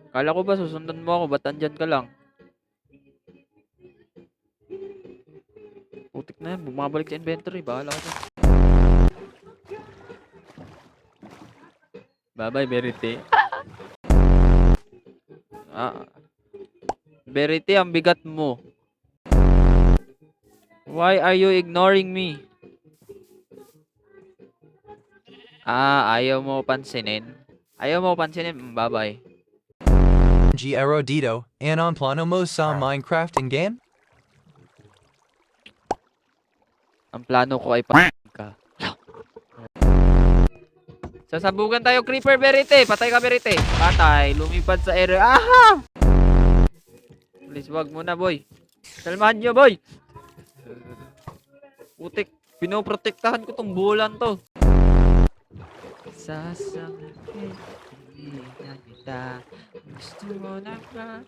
Akala ko ba susundan mo ako, ba't andyan ka lang? Putik na yan, bumabalik sa inventory, bahala ka dyan. Bye-bye, Verity. Ah, Verity, ang bigat mo. Why are you ignoring me? Ayaw mo pansinin. Ayaw mo pansinin, bye-bye. G Erudito, Anon Plano Mo sa Minecraft in-game? Ang plano ko ay ka. Sasabugan tayo, Creeper, Verity. Patay ka, Verity. Patay. Lumipad sa area. Aha! Please, wag mo na, boy. Salmahan nyo, boy. Putik. Pinoprotektahan ko tong bulan to. Sasangit na kita. Gusto mo na ba?